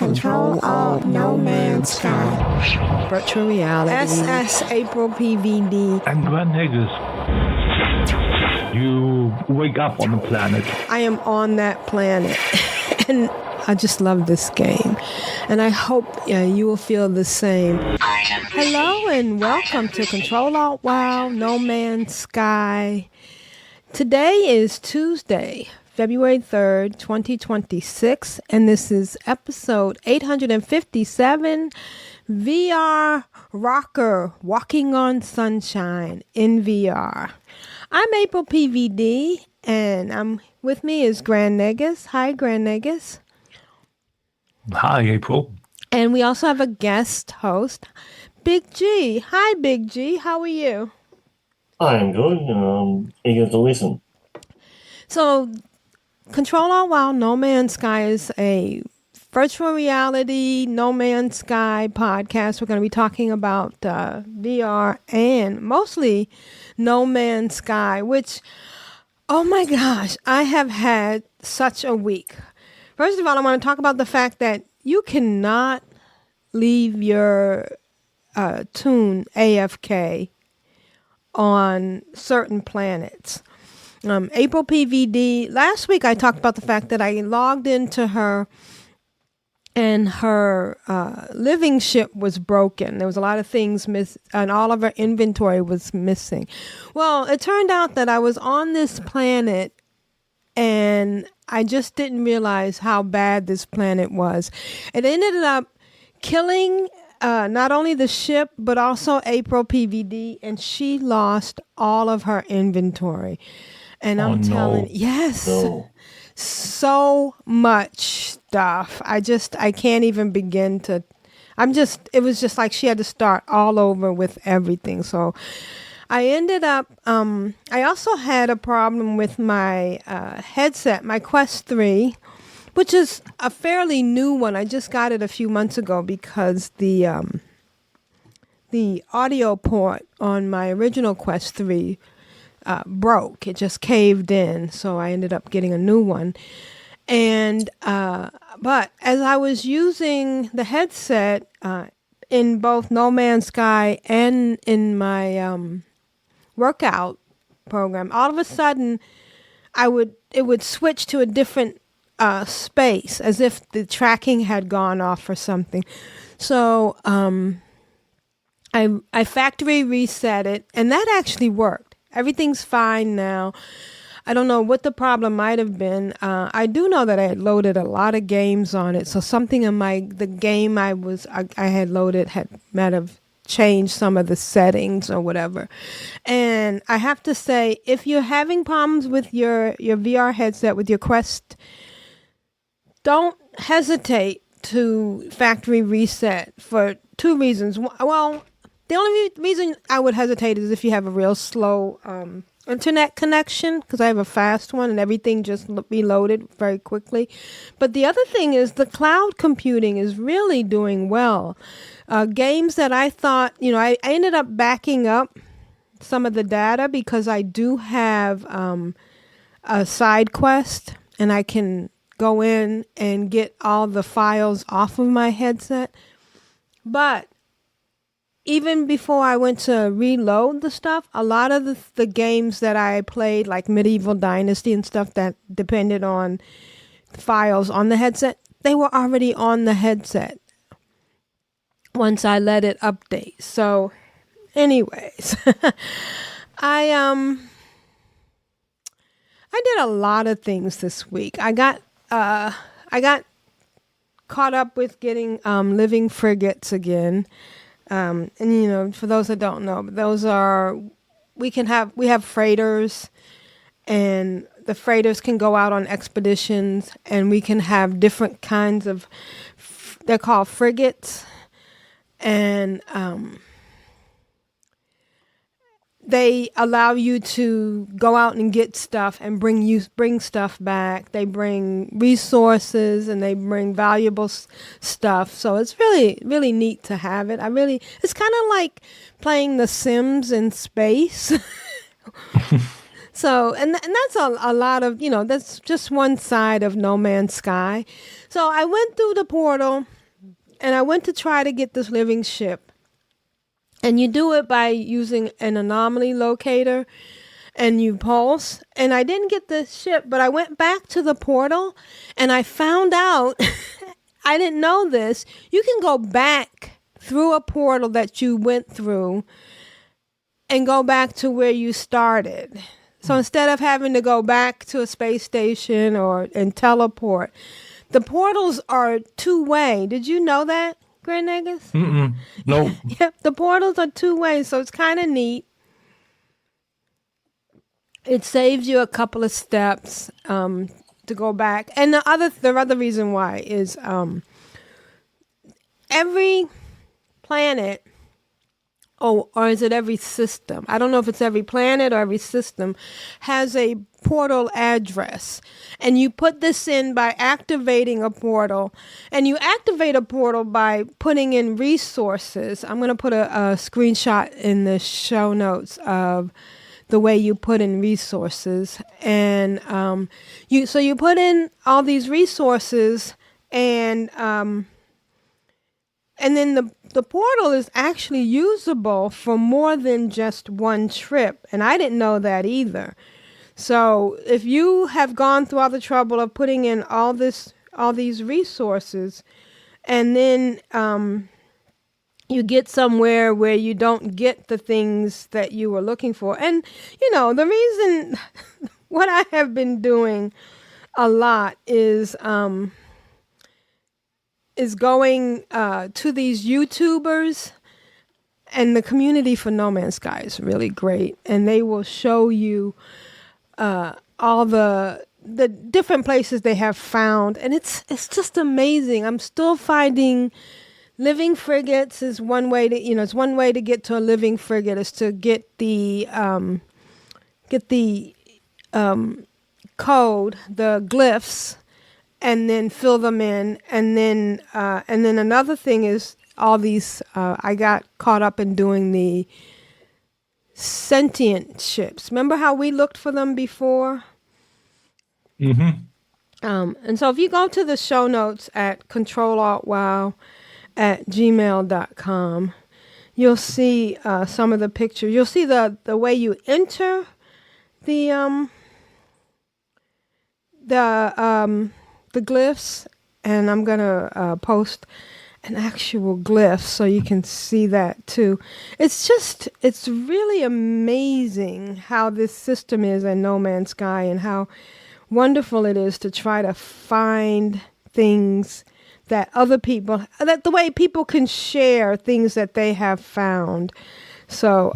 Control Alt No Man's Sky. Virtual reality. SS April PVD. And Grand Haggis, you wake up on the planet. I am on that planet. And I just love this game. And I hope you will feel the same. Hello and welcome to Control Alt WoW No Man's Sky. Today is Tuesday, February 3rd, 2026, and this is episode 857, VRocker, Walking on Sunshine in VR. I'm April PVD, and with me is Grand Negus. Hi, Grand Negus. Hi, April. And we also have a guest host, Big G. Hi, Big G. How are you? I am good. Eager to listen. So, Control Alt WoW No Man's Sky is a virtual reality No Man's Sky podcast. We're going to be talking about VR and mostly No Man's Sky, which, oh my gosh, I have had such a week. First of all, I want to talk about the fact that you cannot leave your tune AFK on certain planets. April PVD, last week I talked about the fact that I logged into her and her living ship was broken. There was a lot of things and all of her inventory was missing. Well, it turned out that I was on this planet and I just didn't realize how bad this planet was. It ended up killing not only the ship, but also April PVD, and she lost all of her inventory. And I'm telling you, yes, so much stuff. I can't even begin to, it was just like she had to start all over with everything. So I ended up, I also had a problem with my headset, my Quest 3, which is a fairly new one. I just got it a few months ago because the audio port on my original Quest 3 broke. It just caved in, so I ended up getting a new one. And but as I was using the headset in both No Man's Sky and in my workout program, all of a sudden it would switch to a different space, as if the tracking had gone off or something. So I factory reset it, and that actually worked. Everything's fine now. I don't know what the problem might have been. I do know that I had loaded a lot of games on it, so something in the game I had loaded might have changed some of the settings or whatever. And I have to say, if you're having problems with your VR headset, with your Quest, don't hesitate to factory reset for two reasons. Well, the only reason I would hesitate is if you have a real slow internet connection, because I have a fast one and everything just reloaded very quickly. But the other thing is the cloud computing is really doing well. Games that I thought, I ended up backing up some of the data because I do have a side quest, and I can go in and get all the files off of my headset. But even before I went to reload the stuff, a lot of the games that I played, like Medieval Dynasty and stuff that depended on files on the headset, they were already on the headset once I let it update. So anyways, I did a lot of things this week. I got caught up with getting living frigates again. And for those that don't know, those are, we have freighters, and the freighters can go out on expeditions, and we can have different kinds of, they're called frigates, and they allow you to go out and get stuff and bring stuff back. They bring resources and they bring valuable stuff. So it's really, really neat to have it. It's kind of like playing The Sims in space. So, and that's a lot of, that's just one side of No Man's Sky. So I went through the portal, and I went to try to get this living ship. And you do it by using an anomaly locator, and you pulse. And I didn't get the ship, but I went back to the portal, and I found out, I didn't know this, you can go back through a portal that you went through and go back to where you started. So instead of having to go back to a space station and teleport, the portals are two-way. Did you know that, Grand Negus? No. Yep, the portals are two-way, so it's kind of neat. It saves you a couple of steps to go back. And the other reason why is every planet, or is it every system? I don't know if it's every planet or every system, has a portal address. And you put this in by activating a portal. And you activate a portal by putting in resources. I'm going to put a screenshot in the show notes of the way you put in resources. And you put in all these resources, and then the portal is actually usable for more than just one trip. And I didn't know that either. So if you have gone through all the trouble of putting in all these resources, and then you get somewhere where you don't get the things that you were looking for. And, the reason what I have been doing a lot is going to these YouTubers, and the community for No Man's Sky is really great, and they will show you all the different places they have found, and it's just amazing. I'm still finding living frigates is one way to it's one way to get to a living frigate is to get the code, the glyphs, and then fill them in. And then another thing is all these, I got caught up in doing the sentient ships. Remember how we looked for them before? Mm-hmm. And so if you go to the show notes at controlaltwow@gmail.com, you'll see some of the pictures. You'll see the way you enter the glyphs, and I'm gonna post an actual glyph so you can see that too. It's really amazing how this system is in No Man's Sky, and how wonderful it is to try to find things that other people, that the way people can share things that they have found. So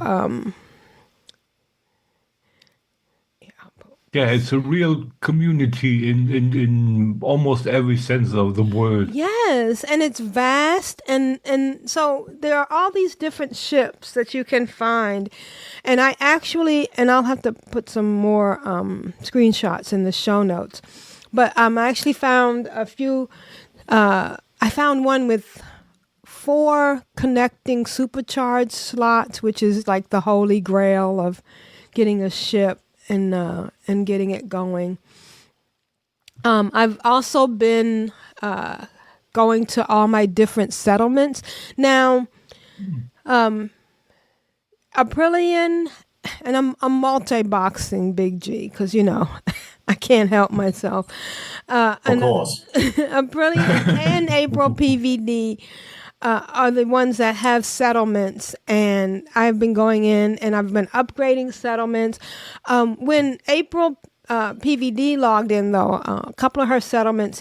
yeah, it's a real community in almost every sense of the word. Yes, and it's vast, and so there are all these different ships that you can find, and I'll have to put some more screenshots in the show notes, but I actually found a few. I found one with 4 connecting supercharged slots, which is like the holy grail of getting a ship and getting it going. I've also been going to all my different settlements. Now, Aprillian, and I'm multi-boxing Big G, because, I can't help myself. Of course. Aprillian and April PVD are the ones that have settlements, and I've been going in and I've been upgrading settlements. When April PVD logged in, though, a couple of her settlements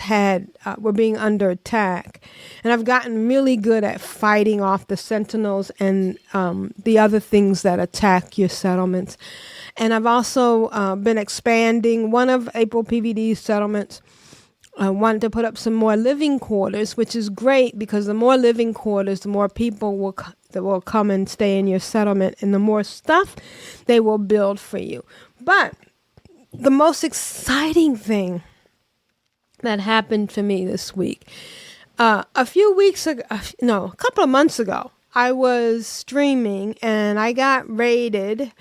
were being under attack, and I've gotten really good at fighting off the sentinels and the other things that attack your settlements. And I've also been expanding one of April PVD's settlements. I wanted to put up some more living quarters, which is great, because the more living quarters, the more people that will come and stay in your settlement, and the more stuff they will build for you. But the most exciting thing that happened to me this week, a couple of months ago, I was streaming and I got raided.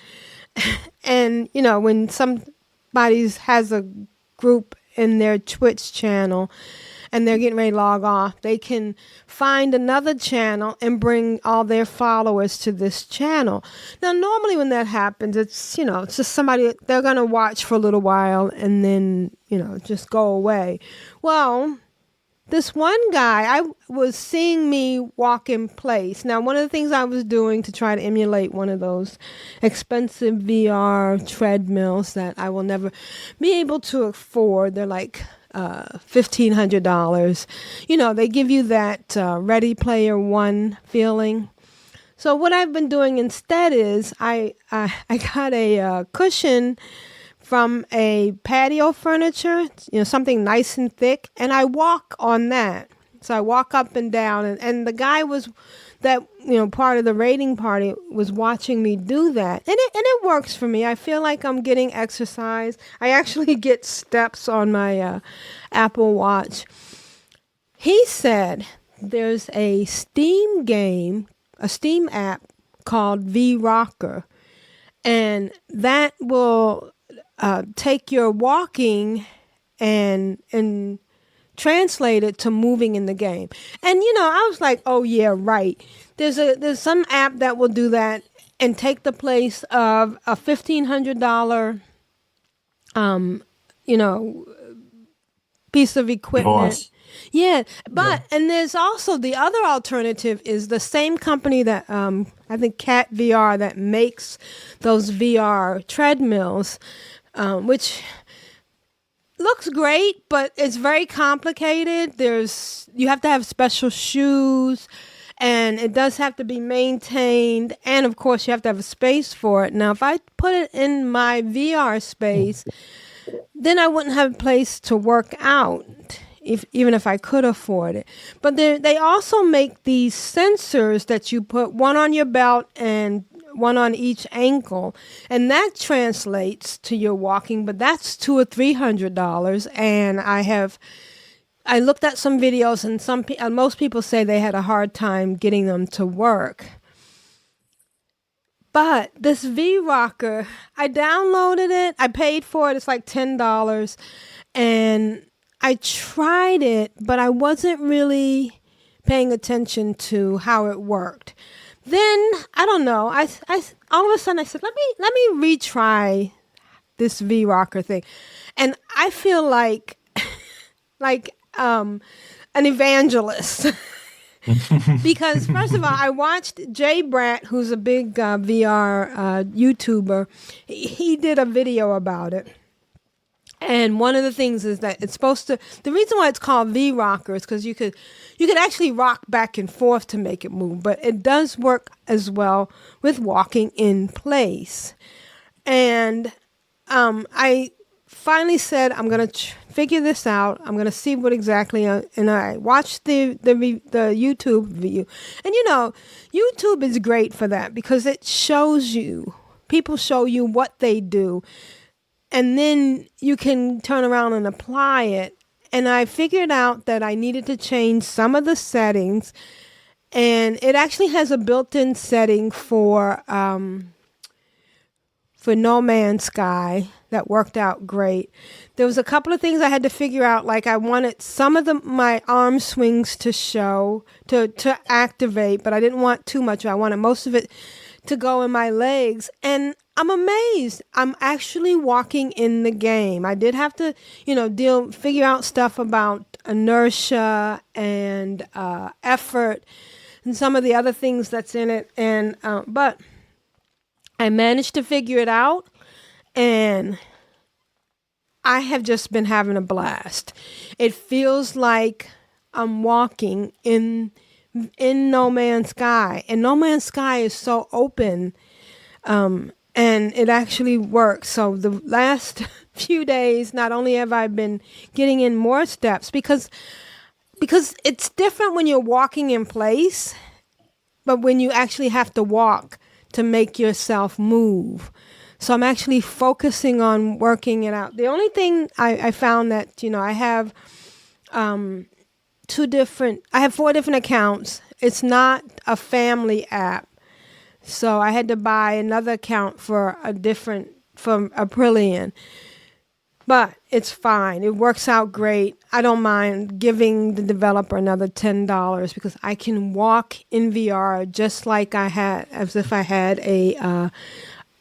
And, when somebody has a group in their Twitch channel and they're getting ready to log off, they can find another channel and bring all their followers to this channel. Now, normally when that happens, it's, it's just somebody, they're going to watch for a little while and then, just go away. Well, this one guy, I was seeing me walk in place. Now, one of the things I was doing to try to emulate one of those expensive VR treadmills that I will never be able to afford. They're like $1,500. They give you that Ready Player One feeling. So what I've been doing instead is I got a cushion from a patio furniture, something nice and thick, and I walk on that. So I walk up and down, and the guy was that, part of the raiding party was watching me do that. And it works for me. I feel like I'm getting exercise. I actually get steps on my Apple Watch. He said there's a Steam game, a Steam app called VRocker, and that will take your walking and translate it to moving in the game. And I was like, oh yeah, right. There's some app that will do that and take the place of a $1,500 piece of equipment. Device. Yeah, but and there's also the other alternative is the same company that I think Cat VR that makes those VR treadmills, which looks great, but it's very complicated. You have to have special shoes, and it does have to be maintained, and of course you have to have a space for it. Now, if I put it in my VR space, then I wouldn't have a place to work out, even if I could afford it. But they also make these sensors that you put one on your belt and one on each ankle, and that translates to your walking, but that's $200 or $300. And I looked at some videos, and most people say they had a hard time getting them to work. But this VRocker, I downloaded it, I paid for it, it's like $10, and I tried it, but I wasn't really paying attention to how it worked. Then, I don't know, I all of a sudden I said, let me retry this VRocker thing. And I feel like an evangelist. Because first of all, I watched Jay Bratt, who's a big VR YouTuber. He did a video about it. And one of the things is that it's supposed to, the reason why it's called VRocker is because you could actually rock back and forth to make it move, but it does work as well with walking in place. And I finally said, I'm going to figure this out. I'm going to see what exactly, and I watched the YouTube video. And YouTube is great for that because it shows you, people show you what they do. And then you can turn around and apply it. And I figured out that I needed to change some of the settings. And it actually has a built-in setting for No Man's Sky that worked out great. There was a couple of things I had to figure out. Like I wanted some of my arm swings to show, to activate, but I didn't want too much. I wanted most of it to go in my legs. And I'm amazed. I'm actually walking in the game. I did have to, figure out stuff about inertia and effort and some of the other things that's in it. And but I managed to figure it out, and I have just been having a blast. It feels like I'm walking in No Man's Sky, and No Man's Sky is so open. And it actually works. So the last few days, not only have I been getting in more steps, because it's different when you're walking in place, but when you actually have to walk to make yourself move. So I'm actually focusing on working it out. The only thing I found that, I have I have 4 different accounts. It's not a family app. So I had to buy another account from Aprillian. But it's fine. It works out great. I don't mind giving the developer another $10 because I can walk in VR just like as if I had a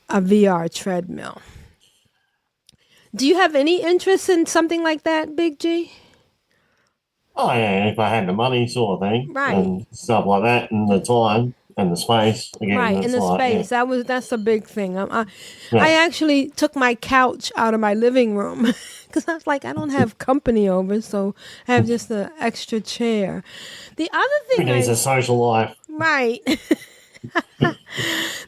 VR treadmill. Do you have any interest in something like that, Big G? Oh yeah, if I had the money, sort of thing, Right. and stuff like that, and the time and the space. Again, Right, that's in the like, space. That's a big thing. I Yeah. actually took my couch out of my living room because I was like, I don't have company over, so I have just an extra chair. The other thing It needs a social life. right.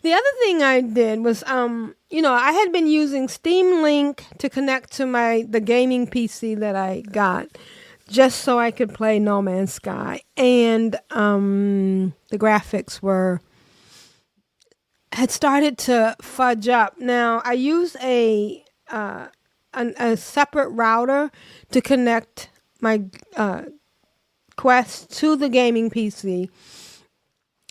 The other thing I did was, I had been using Steam Link to connect to the gaming PC that I got, just so I could play No Man's Sky, and the graphics had started to fudge up. Now I use a separate router to connect my Quest to the gaming PC.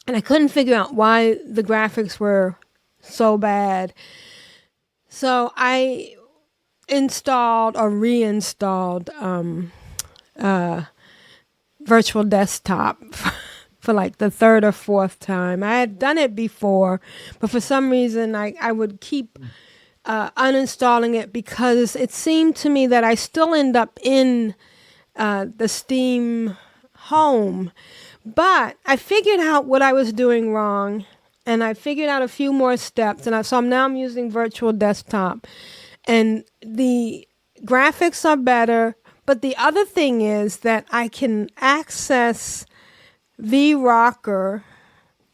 And I couldn't figure out why the graphics were so bad. So I installed or reinstalled Virtual Desktop for like the third or fourth time. I had done it before, but for some reason I would keep uninstalling it because it seemed to me that I still end up in the Steam home. But I figured out what I was doing wrong, and I figured out a few more steps, and so I'm using Virtual Desktop, and the graphics are better. But the other thing is that I can access VRocker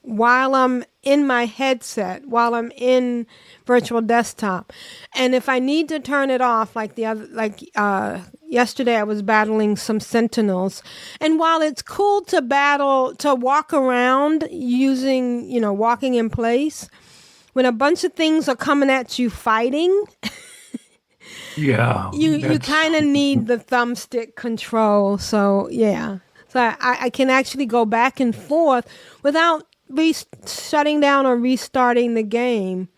while I'm in my headset, while I'm in Virtual Desktop, and if I need to turn it off, yesterday I was battling some sentinels, and while it's cool to walk around using, walking in place, when a bunch of things are coming at you fighting, Yeah. you kind of need the thumbstick control. So yeah, so I can actually go back and forth without shutting down or restarting the game,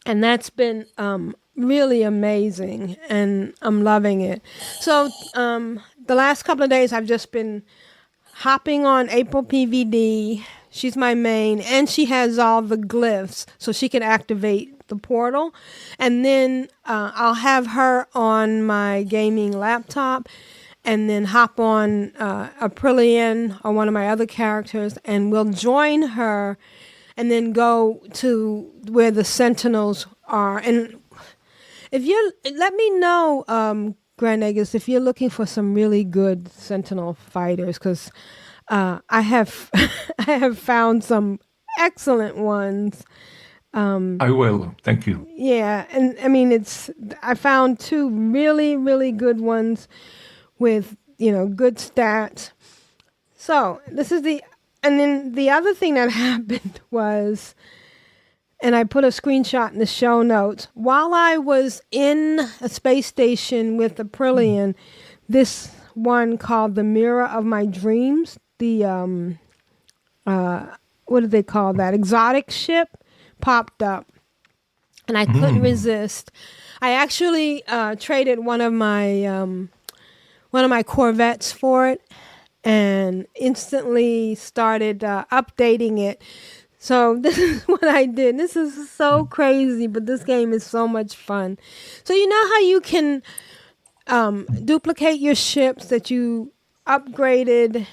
and that's been really amazing, and I'm loving it. So the last couple of days I've just been hopping on April PVD. She's my main, and she has all the glyphs, so she can activate the portal. And then I'll have her on my gaming laptop, and then hop on Aprillian or one of my other characters, and we'll join her, and then go to where the Sentinels are. And let me know, Grand Agus, if you're looking for some really good Sentinel fighters, because I have I have found some excellent ones. I will. Thank you. Yeah, and I mean I found two really, really good ones with good stats. So and then the other thing that happened was, and I put a screenshot in the show notes, while I was in a space station with Aprillian, this one called the Mirror of My Dreams, the what do they call that? Exotic ship popped up, and I couldn't resist. I actually traded one of my Corvettes for it, and instantly started updating it. So this is what I did. This is so crazy, but this game is so much fun. So you know how you can duplicate your ships that you upgraded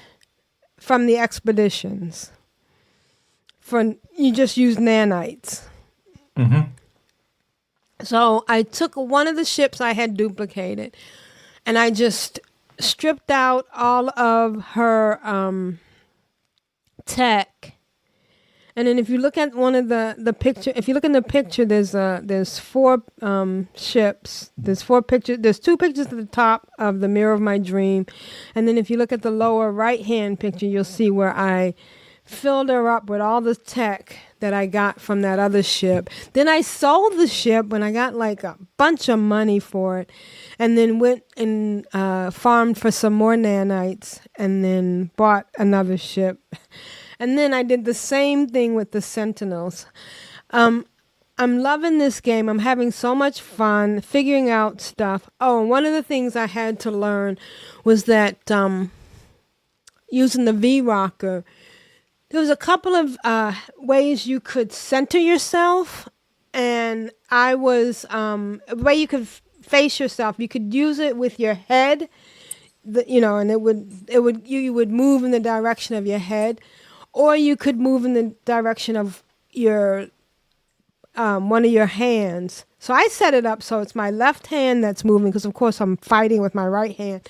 from the expeditions? You just use nanites. Mm-hmm. So I took one of the ships I had duplicated, and I just stripped out all of her tech. And then if you look at one of the picture, if you look in the picture, there's four ships. There's four pictures. There's two pictures at the top of the Mirror of My Dream, and then if you look at the lower right hand picture, you'll see where I filled her up with all the tech that I got from that other ship. Then I sold the ship when I got like a bunch of money for it, and then went and farmed for some more nanites, and then bought another ship. And then I did the same thing with the Sentinels. I'm loving this game. I'm having so much fun figuring out stuff. Oh, and one of the things I had to learn was that using the VRocker, there was a couple of ways you could center yourself, and I was a way you could face yourself. You could use it with your head, and you would move in the direction of your head, or you could move in the direction of your one of your hands. So I set it up so it's my left hand that's moving, because of course I'm fighting with my right hand,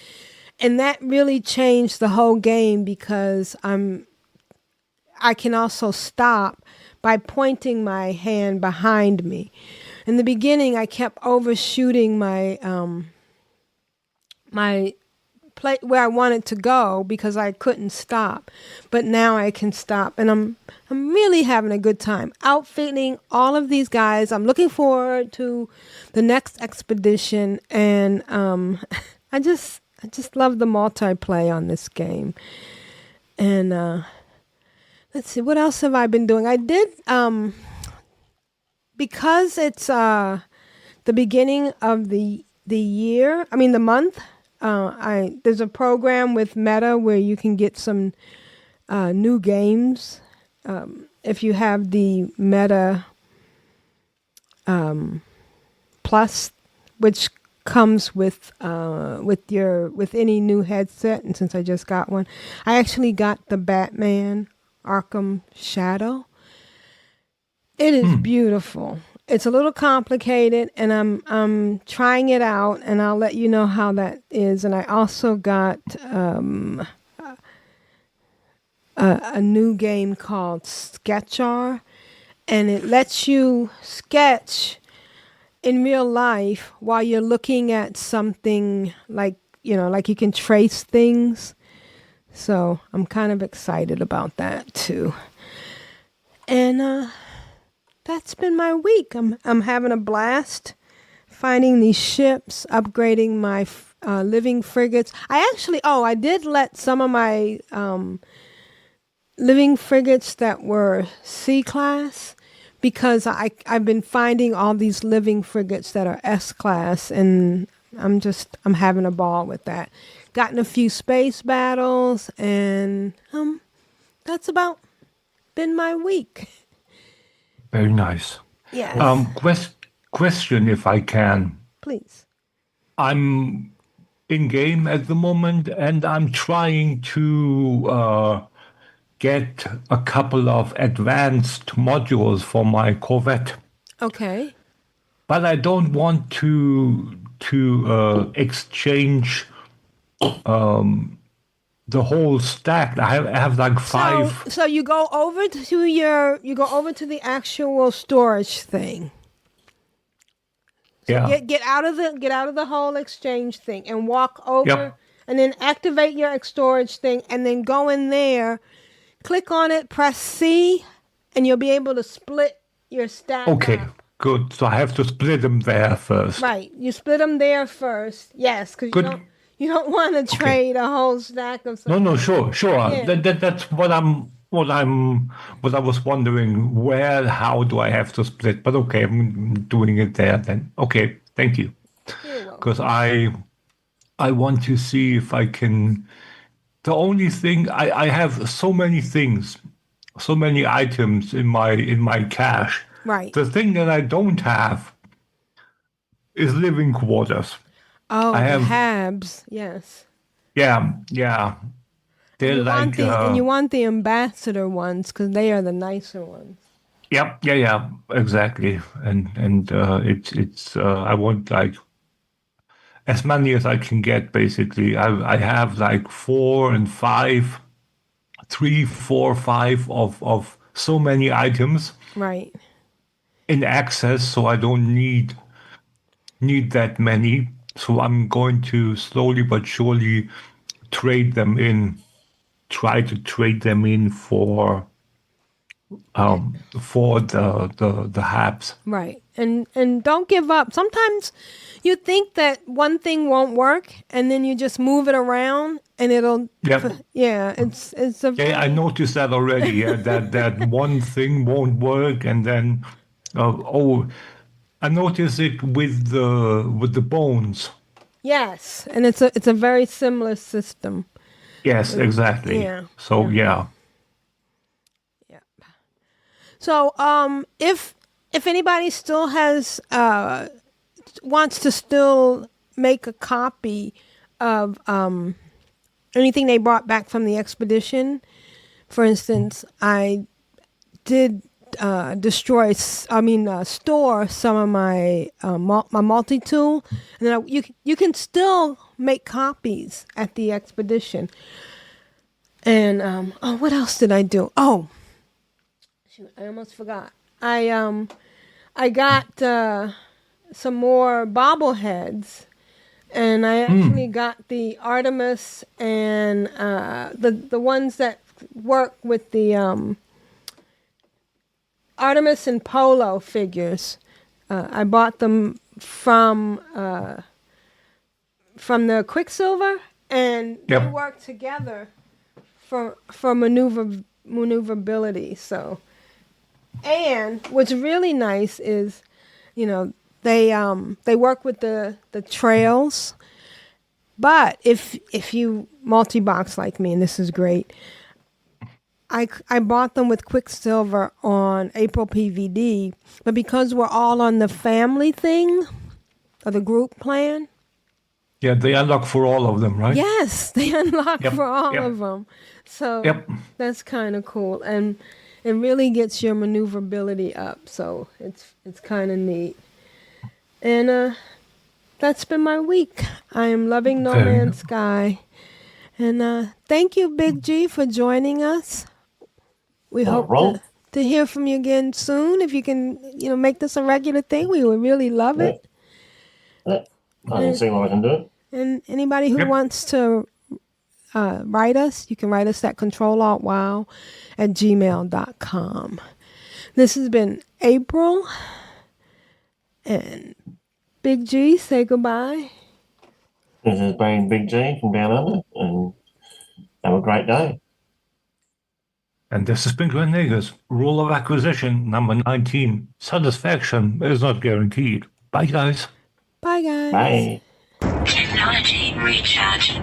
and that really changed the whole game, because I can also stop by pointing my hand behind me. In the beginning, I kept overshooting my my play where I wanted to go because I couldn't stop, but now I can stop, and I'm really having a good time outfitting all of these guys. I'm looking forward to the next expedition, and I just love the multiplayer on this game. And let's see, what else have I been doing? I did because it's the beginning of the year. I mean the month. There's a program with Meta where you can get some new games if you have the Meta Plus, which comes with any new headset. And since I just got one, I actually got the Batman Arkham Shadow. It is beautiful. It's a little complicated, and I'm trying it out, and I'll let you know how that is. And I also got a new game called Sketcher, and it lets you sketch in real life while you're looking at something, like you can trace things. So I'm kind of excited about that too. And that's been my week. I'm having a blast finding these ships, upgrading my living frigates. I did let some of my living frigates that were C-class, because I've been finding all these living frigates that are S-class, and I'm having a ball with that. Gotten a few space battles, and that's about been my week. Very nice. Yes. Question, if I can. Please. I'm in game at the moment, and I'm trying to get a couple of advanced modules for my Corvette. Okay. But I don't want to exchange the whole stack. I have like 5. So you go over to the actual storage thing. So Yeah. Get out of the whole exchange thing and walk over, Yep. and then activate your storage thing, and then go in there, click on it, press C, and you'll be able to split your stack Okay. up. Good. So I have to split them there first. Right. You split them there first. Yes, because you don't want to trade a whole stack of something. No, sure. Yeah. That's what I was wondering. How do I have to split? But okay, I'm doing it there then. Okay, thank you. You're welcome. Because I want to see if I can. The only thing I have so many things, so many items in my cache. Right. The thing that I don't have is living quarters. Oh, I the have- Habs. Yes. Yeah. They're You want the ambassador ones, because they are the nicer ones. Yep. Yeah. Exactly. And it's I want like as many as I can get. Basically, I have like 4 and 5, 3, 4, 5 of so many items Right. in access, so I don't need that many. So I'm going to slowly but surely try to trade them in for the Habs. Right. And don't give up. Sometimes you think that one thing won't work, and then you just move it around, and it'll. Yep. Yeah. It's a. Yeah, I noticed that already. Yeah, that one thing won't work, and then I noticed it with the bones. Yes, and it's a very similar system. Yes, exactly. Yeah. So yeah. Yeah. So if anybody still has wants to still make a copy of anything they brought back from the expedition, for instance, I did store some of my my multi-tool, and then you can still make copies at the expedition. And what else did I do? Oh, shoot, I almost forgot. I got some more bobbleheads, and I actually got the Artemis and the ones that work with the Artemis and Polo figures. I bought them from the Quicksilver, and they work together for maneuverability. So, and what's really nice is, they work with the trails. But if you multi-box like me, and this is great, I bought them with Quicksilver on April PVD, but because we're all on the family thing, or the group plan. Yeah, they unlock for all of them, right? Yes, they unlock for all of them. So that's kind of cool. And it really gets your maneuverability up. So it's kind of neat. And that's been my week. I am loving No Man's Sky. And thank you, Big G, for joining us. We hope to hear from you again soon. If you can, make this a regular thing, we would really love it. Yeah. I can see what I can do. And anybody who wants to write us, you can write us at controlaltwow@gmail.com. This has been April. And Big G, say goodbye. This has been Big G from Down Under, and have a great day. And this has been Grenadiers. Rule of acquisition number 19. Satisfaction is not guaranteed. Bye, guys. Bye, guys. Bye. Technology recharge.